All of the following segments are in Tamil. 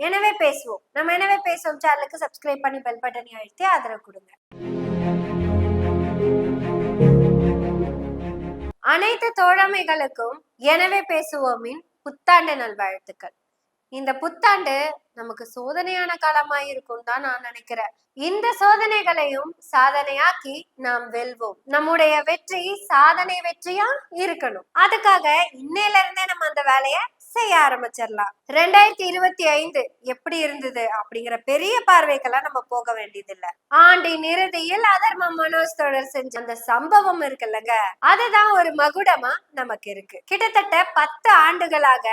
எனவே பேசுவோம். நம்ம எனவே பேசுவோம் சேனலுக்கு சப்ஸ்கிரைப் பண்ணி பெல் பட்டனை அழுத்தி ஆதரவு கொடுங்க. அனைத்து தோழமைகளுக்கும் எனவே பேசுவோமின் புத்தாண்டு நல்வாழ்த்துக்கள். இந்த புத்தாண்டு நமக்கு சோதனையான காலமாய் இருக்கும் தான் நான் நினைக்கிறேன். இந்த சோதனைகளையும் சாதனையாக்கி நாம் வெல்வோம். நம்முடைய வெற்றி சாதனை வெற்றியா இருக்கணும். அதுக்காக இன்னையில இருந்தே நம்ம அந்த வேலைய செய்ய ஆரம்பிச்சிடலாம். 2025 எப்படி இருந்தது அப்படிங்கிற பெரிய பார்வைக்கெல்லாம் நம்ம போக வேண்டியது இல்ல. ஆண்டின் இறுதியில் அதர்ம மனோஜ் தொடர் செஞ்ச அந்த சம்பவம் இருக்குல்லங்க, அதுதான் ஒரு மகுடமா நமக்கு இருக்கு. கிட்டத்தட்ட 10 ஆண்டுகளாக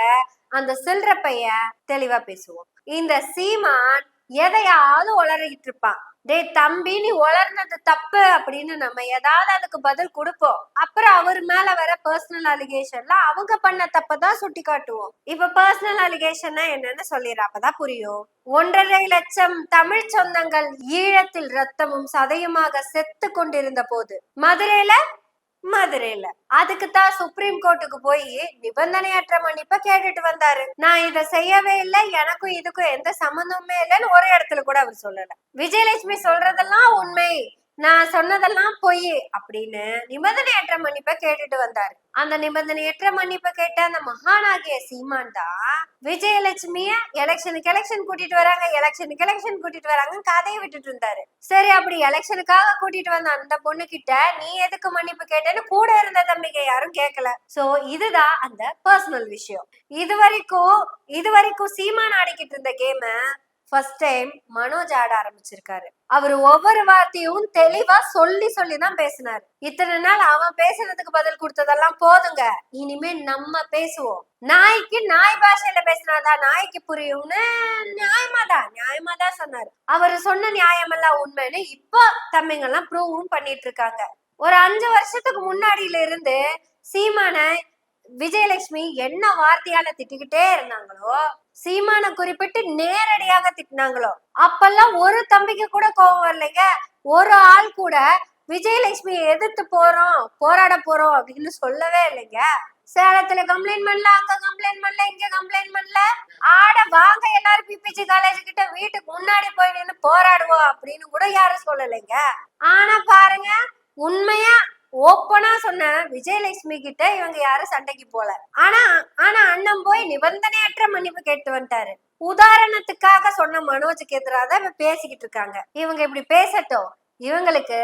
அந்த சில்ற பைய தெளிவா பேசுவோம். இந்த சீமான் எதையாவது உளறிட்டு இருப்பான். டே தம்பி, நீ உளர்னது தப்பு அப்படின்னு நம்ம ஏதாவது அதுக்கு பதில் கொடுப்போம். அப்புறம் அவர் மேல வர பர்சனல் அலிகேஷன்ல அவங்க பண்ண தப்பதான் சுட்டி காட்டுவோம். இப்ப பர்சனல் அலிகேஷன்னா என்னன்னு சொல்லிடுற, அப்பதான் புரியும். 1.5 லட்சம் தமிழ் சொந்தங்கள் ஈழத்தில் ரத்தமும் சதையுமாக செத்து கொண்டிருந்த போது மதுரையில அதுக்குத்தான் சுப்ரீம் கோர்ட்டுக்கு போய் நிபந்தனையற்ற மன்னிப்ப கேட்டுட்டு வந்தாரு. நான் இதை செய்யவே இல்லை, எனக்கும் இதுக்கும் எந்த சம்பந்தமுமே இல்லைன்னு ஒரு இடத்துல கூட அவர் சொல்லல. விஜயலட்சுமி சொல்றதெல்லாம் உண்மை, நான் சொன்னதெல்லாம் பொய் அப்படின்னு நிபந்தனையற்ற மன்னிப்பை கேட்டுட்டு வந்தாரு. அந்த நிபந்தனையற்ற மன்னிப்பை கேட்ட அந்த மகானாகிய சீமான் தான் விஜயலட்சுமிய எலெக்ஷன் கூட்டிட்டு வராங்க கதையை விட்டுட்டு இருந்தாரு. சரி, அப்படி எலெக்ஷனுக்காக கூட்டிட்டு வந்த அந்த பொண்ணு கிட்ட நீ எதுக்கு மன்னிப்பு கேட்டேன்னு கூட இருந்த தம்பிங்க யாரும் கேட்கல. சோ இதுதான் அந்த பர்சனல் விஷயம். இது வரைக்கும் சீமான் ஆடிக்கிட்டு இருந்த கேம ஃபர்ஸ்ட் டைம் மனோஜ் ஆட ஆரம்பிச்சிருக்காரு. அவர் ஒவ்வொரு வார்த்தையும் தெளிவா சொல்லிதான் பேசினாரு. இத்தனை நாள் அவன் பேசுறதுக்கு பதில் கொடுத்ததெல்லாம் போதுங்க, இனிமே நம்ம பேசுவோம். நாய்க்கு நாய் பாஷையில பேசினாதான் நாய்க்கு புரியும்னு நியாயமாதான் சொன்னாரு. அவரு சொன்ன நியாயமெல்லாம் உண்மைன்னு இப்போ தம்பிங்க எல்லாம் ப்ரூவும் பண்ணிட்டு இருக்காங்க. ஒரு 5 வருஷத்துக்கு முன்னாடியில இருந்து சீமான விஜயலட்சுமி என்ன வார்த்தையால திட்டிக்கிட்டே இருந்தாங்களோ, சீமான குறிப்பிட்டு நேரடியாக திட்டினாங்களோ, அப்பெல்லாம் ஒரு தம்பிக்கு கூட கோபம் வரலைங்க. ஒரு ஆள் கூட விஜயலட்சுமியை எதிர்த்து போராட போறோம் அப்படின்னு சொல்லவே இல்லைங்க. சேலத்துல கம்ப்ளைண்ட் பண்ணல, அங்க கம்ப்ளைண்ட் பண்ணல, இங்க கம்ப்ளைண்ட் பண்ணல. ஆட வாங்க எல்லாரும் பிபிஜி காலேஜ் கிட்ட வீட்டுக்கு முன்னாடி போய் நின்று போராடுவோம் அப்படின்னு கூட யாரும் சொல்லலைங்க. ஆனா பாருங்க, உண்மையா ஓப்பனா சொன்ன விஜயலட்சுமி கிட்ட இவங்க யாரும் சண்டைக்கு போல. ஆனா அண்ணன் போய் நிபந்தனையற்ற மன்னிப்பு கேட்டு வந்துட்டாரு. உதாரணத்துக்காக சொன்ன மனோஜுக்கு எதிராக தான் பேசிக்கிட்டு இருக்காங்க. இவங்க இப்படி பேசட்டும், இவங்களுக்கு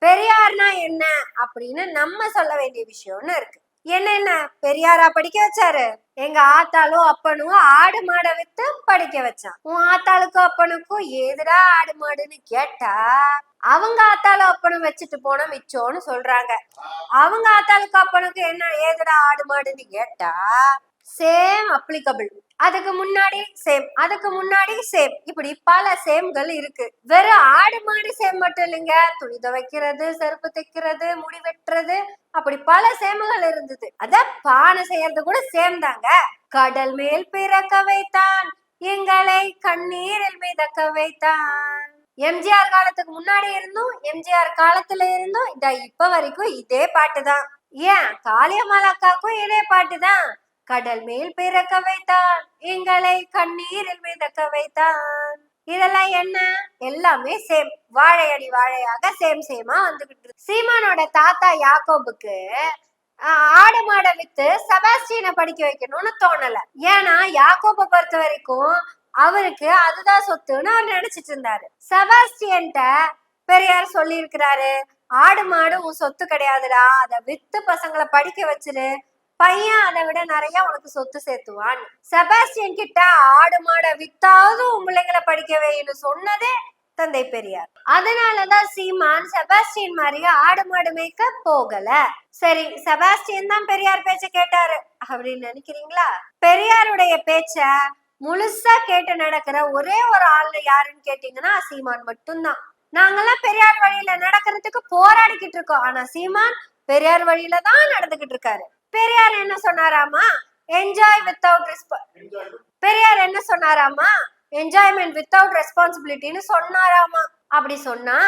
பெரியார்னா என்ன அப்படின்னு நம்ம சொல்ல வேண்டிய விஷயம்னு இருக்கு. என்ன பெரியாரா படிக்க வச்சாரு? எங்க ஆத்தாலும் அப்பனும் ஆடு மாடை வித்து படிக்க வச்சான். உன் ஆத்தாளுக்கும் அப்பனுக்கும் ஏதுடா ஆடு மாடுன்னு கேட்டா அவங்க ஆத்தாலும் அப்பனும் வச்சுட்டு போன மிச்சோன்னு சொல்றாங்க. அவங்க ஆத்தாளுக்கு அப்பனுக்கு என்ன ஏதுடா ஆடு மாடுன்னு கேட்டா சேம் அப்ளிகபிள். அதுக்கு முன்னாடி சேம் இப்படி பல சேம்கள் இருக்கு. வெறும் ஆடு மாடு சேம் மட்டும் இல்லைங்க, துணி துவைக்கிறது, செருப்பு தைக்கிறது, முடி வெட்டுறது, அப்படி பல சேமுகள் இருந்தது. அத பானை செய்யறது கூட சேம் தாங்க. கடல் மேல் பிறக்க வைத்தான், எங்களை கண்ணீரில் மிதக்க வைத்தான். எம்ஜிஆர் காலத்துக்கு முன்னாடி இருந்தும் எம்ஜிஆர் காலத்துல இருந்தும் இப்ப வரைக்கும் இதே பாட்டுதான். ஏன் காளியம்மாள் அக்காக்கும் இதே பாட்டுதான். கடல் மேல் பிறக்க வைத்தான், எங்களை கண்ணீரில் மிதக்க வைத்தான். இதெல்லாம் என்ன? எல்லாமே சேம், வாழையடி வாழையாக சேமா வந்துகிட்டு இருக்கு. சீமானோட தாத்தா யாக்கோபுக்கு ஆடு மாடை வித்து செபாஸ்டியனை படிக்க வைக்கணும்னு தோணல. ஏன்னா யாக்கோபை பொறுத்த வரைக்கும் அவருக்கு அதுதான் சொத்துன்னு அவர் நினைச்சிட்டு இருந்தாரு. செபாஸ்டியன்ட்ட பெரியார் சொல்லி இருக்கிறாரு, ஆடு மாடு உன் சொத்து கிடையாதுடா, அதை வித்து பசங்களை படிக்க வச்சிரு, பையன் அதை விட நிறைய உனக்கு சொத்து சேர்த்துவான். செபாஸ்டியன் கிட்ட ஆடு மாடை வித்தாவது உன் பிள்ளைங்களை படிக்க வைன்னு சொன்னதே தந்தை பெரியார். அதனாலதான் சீமான் செபாஸ்டியன் மாதிரியே ஆடு மாடு மேய்க்க போகல. சரி, செபாஸ்டியன் தான் பெரியார் பேச்ச கேட்டாரு அப்படின்னு நினைக்கிறீங்களா? பெரியாருடைய பேச்ச முழுசா கேட்டு நடக்கிற ஒரே ஒரு ஆள் யாருன்னு கேட்டீங்கன்னா சீமான் மட்டும்தான். நாங்கெல்லாம் பெரியார் வழியில நடக்கிறதுக்கு போராடிக்கிட்டு இருக்கோம். ஆனா சீமான் பெரியார் வழியில தான் நடந்துகிட்டு இருக்காரு. பெரியார் என்ன சொன்னாராமா? பெரியார் என்ன சொன்னாராமா? Enjoyment without ரெஸ்பான்சிபிலிட்டின்னு சொன்னாராமா. அப்படி சொன்னா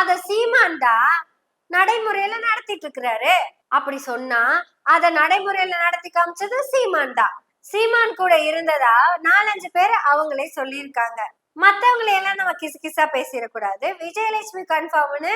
அத சீமான்டா நடைமுறையில நடத்திட்டு இருக்கிறாரு. அப்படி சொன்னா அத நடைமுறையில நடத்தி காமிச்சது சீமான் தான். சீமான் கூட இருந்ததா 4-5 பேர் அவங்களே சொல்லியிருக்காங்க. மத்தவங்களை எல்லாம் நம்ம கிசு கிசா பேசிடக்கூடாது. விஜயலட்சுமி கன்ஃபார்ம்னு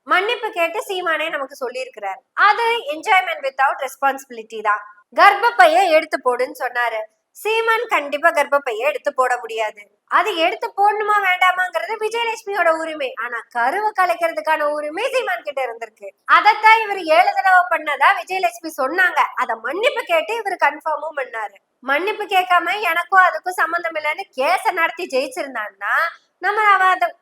மன்னிப்பு கேட்டு சீமானே நமக்கு சொல்லியிருக்கிறாரு. அது என்ஜாய்மெண்ட் வித்தவுட் ரெஸ்பான்சிபிலிட்டி தான். கர்ப்பப்பைய எடுத்து போடுன்னு சொன்னாரு. சீமான் கண்டிப்பா கர்ப்பப்பைய எடுத்து போட முடியாது. அது எடுத்து போடணுமா வேண்டாமாங்கிறது விஜயலட்சுமியோட உரிமை. ஆனா கருவை கலைக்கிறதுக்கான உரிமை சீமான் கிட்ட இருந்திருக்கு. அதத்தான் இவர் 7 தடவை பண்ணதா விஜயலட்சுமி சொன்னாங்க. அத மன்னிப்பு கேட்டு இவர் கன்ஃபார்மும் பண்ணாரு. மன்னிப்பு கேட்காம எனக்கும் அதுக்கும் சம்பந்தம் இல்லைன்னு கேஸ நடத்தி ஜெயிச்சிருந்தான்னா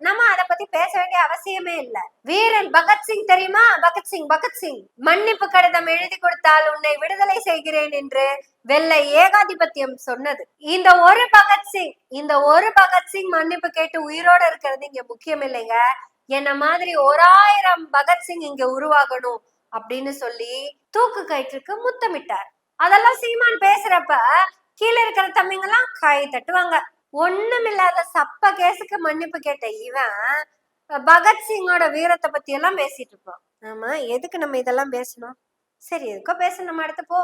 நம்ம அத பத்தி பேச வேண்டிய அவசியமே இல்ல. வீரன் பகத்சிங் தெரியுமா? பகத்சிங் மன்னிப்பு கடிதம் எழுதி கொடுத்தால் உன்னை விடுதலை செய்கிறேன் என்று வெள்ளை ஏகாதிபத்தியம் சொன்னது. இந்த ஒரு பகத்சிங் மன்னிப்பு கேட்டு உயிரோட இருக்கிறது இங்க முக்கியம் இல்லைங்க. என்ன மாதிரி 1000 பகத்சிங் இங்க உருவாகணும் அப்படின்னு சொல்லி தூக்கு கயிற்றுக்கு முத்தமிட்டார். அதெல்லாம் சீமான் பேசுறப்ப கீழே இருக்கிற தம்பிங்க எல்லாம் கை தட்டுவாங்க. ஒண்ணுமில்லாத சப்ப கேஸுக்கு மன்னிப்பு கேட்ட இவன் பகத்சிங்கோட வீரத்தை பத்தி எல்லாம் பேசிட்டு இருப்பான். ஆமா, எதுக்கு நம்ம இதெல்லாம் பேசணும்? சரி, எதுக்கோ பேச நம்ம அடுத்து போ.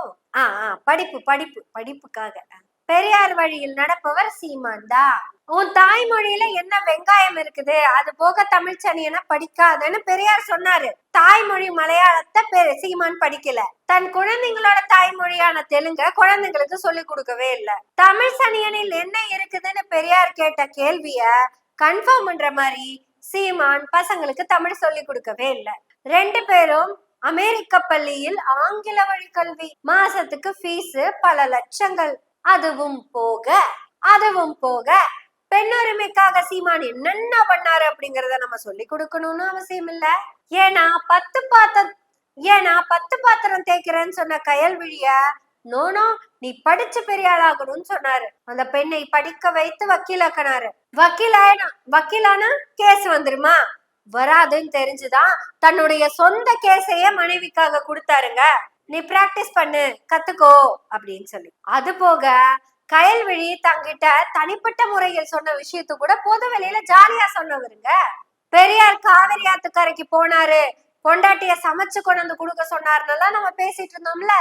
படிப்புக்காக பெரியார் வழியில் நடப்பவர் சீமான் தான். உன் தாய்மொழியில என்ன வெங்காயம் இருக்குது, அது போக தமிழ் சனியன படிக்காதன்னு பெரியார் சொன்னாரு. தாய்மொழி மலையாளத்தை சீமான் படிக்கல. தன் குழந்தைங்களோட தாய்மொழியான தெலுங்க குழந்தைங்களுக்கு சொல்லி கொடுக்கவே இல்லை. தமிழ் சனியனில் என்ன இருக்குதுன்னு பெரியார் கேட்ட கேள்விய கன்ஃபார்ம் பண்ற மாதிரி சீமான் பசங்களுக்கு தமிழ் சொல்லி கொடுக்கவே இல்லை. 2 பேரும் அமெரிக்க பள்ளியில் ஆங்கில வழி கல்வி, மாசத்துக்கு ஃபீஸ் பல லட்சங்கள். அதுவும் போக பெண்ணுரிமைக்காக சீமான் என்னென்ன பண்ணாரு அப்படிங்கறத நம்ம சொல்லி கொடுக்கணும்னு அவசியம் இல்ல. ஏன்னா 10 பாத்திரம் தேய்க்கிறேன்னு சொன்ன கயல்விழிய நோனோ நீ படிச்சு பெரிய ஆளாகணும்னு சொன்னாரு. அந்த பெண்ணை படிக்க வைத்து வக்கீலாக்கினாரு. வக்கீலானா கேஸ் வந்துருமா? வராதுன்னு தெரிஞ்சுதான் தன்னுடைய சொந்த கேஸையே மனைவிக்காக கொடுத்தாருங்க. நீ பிராக்டிஸ் பண்ணு, கத்துக்கோ அப்படின்னு சொல்லி. அது போக கயல்விழி தங்கிட்ட தனிப்பட்ட முறையில் சொன்ன விஷயத்து கூட பொது வெளியில ஜாலியா சொன்னவருங்க. பெரியார் காவிரி ஆத்துக்கரைக்கு போனாரு, பொண்டாட்டிய சமைச்சு கொண்டு வந்து கொடுக்க சொன்னாருன்னெல்லாம் நம்ம பேசிட்டு இருந்தோம்ல.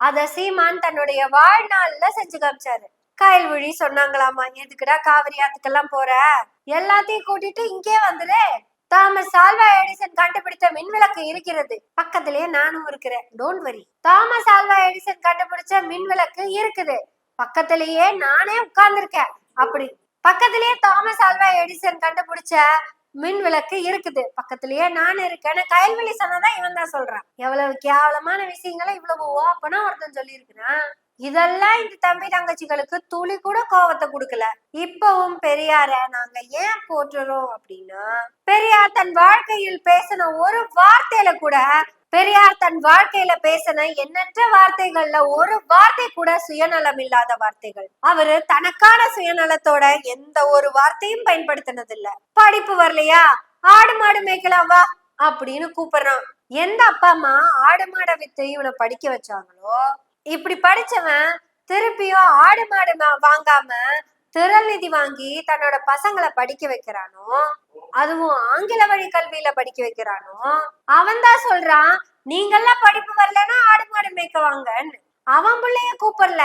அத சீமான் தன்னுடைய வாழ்நாள்ல செஞ்சு காமிச்சாரு. கயல்விழி சொன்னாங்களாமா, எதுக்குடா காவிரி ஆத்துக்கெல்லாம் போற, எல்லாத்தையும் கூட்டிட்டு இங்கே வந்துரு. தாமஸ் ஆல்வா எடிசன் கண்டுபிடித்த மின்விளக்கு இருக்கிறது, பக்கத்திலேயே நானும் இருக்கிறேன், don't worry. Thomas Alva Edison கண்டுபிடிச்ச மின்விளக்கு இருக்குது, பக்கத்திலேயே நானே உட்கார்ந்துருக்கேன். அப்படி பக்கத்திலேயே தாமஸ் ஆல்வா எடிசன் கண்டுபிடிச்ச மின் விளக்கு இருக்குது, பக்கத்திலேயே நான் இருக்கேன்னு கயல்விழி சொன்னதான் இவன் தான் சொல்றான். எவ்வளவு கேவலமான விஷயங்களை இவ்வளவு ஓப்பனா ஒருத்தன் சொல்லி இருக்கிறான். இதெல்லாம் இந்த தம்பி தங்கச்சிகளுக்கு துளி கூட கோவத்தை கொடுக்கல. இப்பவும் பெரியார நாங்க ஏன் போற்றுறோம் அப்படின்னா, பெரியார் தன் வாழ்க்கையில் பேசின ஒரு வார்த்தையில கூட, பெரியார் தன் வாழ்க்கையில பேசின எண்ணற்ற வார்த்தைகள்ல ஒரு வார்த்தை கூட சுயநலம் இல்லாத வார்த்தைகள். அவரு தனக்கான சுயநலத்தோட எந்த ஒரு வார்த்தையும் பயன்படுத்தினது இல்ல. படிப்பு வரலையா, ஆடு மாடு மேய்க்கலாம் வா அப்படின்னு கூப்பிடுறான். எந்த அப்பா அம்மா ஆடு மாடை வித்து இவனை படிக்க வச்சாங்களோ, இப்படி படிச்சவன் திருப்பியும் ஆடு மாடு வாங்காம திரள் நிதி வாங்கி தன்னோட பசங்களை படிக்க வைக்கிறானோ, அதுவும் ஆங்கில வழி கல்வியில படிக்க வைக்கிறானோ, அவன் தான் சொல்றான் நீங்கெல்லாம் படிப்பு வரலன்னா ஆடு மாடு மேய்க்க வாங்கன்னு. அவன் பிள்ளைய கூப்பிடல,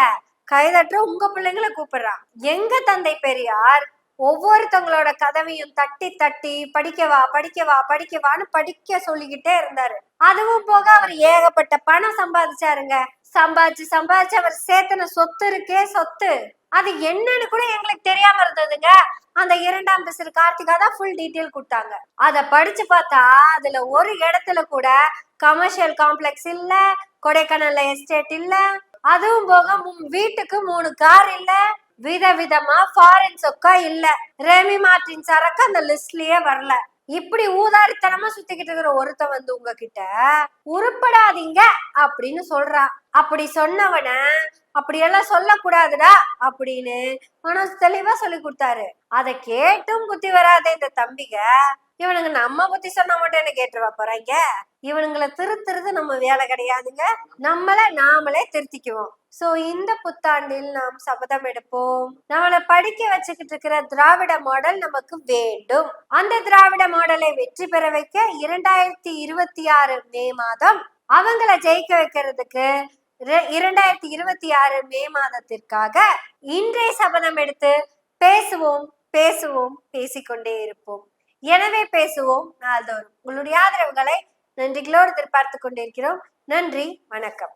கைதற்ற உங்க பிள்ளைங்களை கூப்பிடுறான். எங்க தந்தை பெரியார் ஒவ்வொருத்தவங்களோட கதவையும் தட்டி தட்டி படிக்கவான்னு படிக்க சொல்லிக்கிட்டே இருந்தாரு. அதுவும் போக அவர் ஏகப்பட்ட பணம் சம்பாதிச்சாருங்க. சம்பாதிச்சு அவர் சேர்த்தன சொத்து இருக்கே சொத்து, அது என்னன்னு கூட எங்களுக்கு தெரியாம இருந்ததுங்க. அந்த 2ஆம் பிசிறு கார்த்திகா தான் ஃபுல் டீட்டெயில் கொடுத்தாங்க. அத படிச்சு பார்த்தா அதுல ஒரு இடத்துல கூட கமர்ஷியல் காம்ப்ளெக்ஸ் இல்ல, கொடைக்கானல்ல எஸ்டேட் இல்ல, அதுவும் போக வீட்டுக்கு 3 கார் இல்ல, விதவிதமா ஃபாரின் சொக்கா இல்ல, ரெமி மார்டின் சரக்கு அந்த லிஸ்ட்லயே வரல. இப்படி ஊதாரித்தனமா சுத்திக்கிட்டு இருக்கிற ஒருத்த வந்து உங்ககிட்ட உருப்படாதீங்க அப்படின்னு சொல்றான். அப்படி சொன்னவன அப்படியெல்லாம் சொல்லக்கூடாதுடா அப்படின்னு மனசு தெளிவா சொல்லி கொடுத்தாரு. அதை கேட்டும் புத்தி வராத இந்த தம்பிங்க இவனுங்க நம்ம புத்தி சொன்னா மட்டும் என்ன கேட்டுருவா போறாங்க. இவனுங்களை திருத்துறது நம்ம வேலை கிடையாதுங்க, நாமளே திருத்திக்குவோம். சோ இந்த புத்தாண்டில் நாம் சபதம் எடுப்போம், நம்மளை படிக்க வச்சுக்கிட்டு இருக்கிற திராவிட மாடல் நமக்கு வேண்டும். அந்த திராவிட மாடலை வெற்றி பெற வைக்க 2026 மே மாதம் அவங்கள ஜெயிக்க வைக்கிறதுக்கு 2026 மே மாதத்திற்காக இன்றைய சபதம் எடுத்து பேசுவோம் பேசுவோம் பேசிக்கொண்டே இருப்போம். எனவே பேசுவோம் நாள்தோறும். உங்களுடைய ஆதரவுகளை நன்றிகளோடு எதிர்பார்த்து கொண்டிருக்கிறோம். நன்றி, வணக்கம்.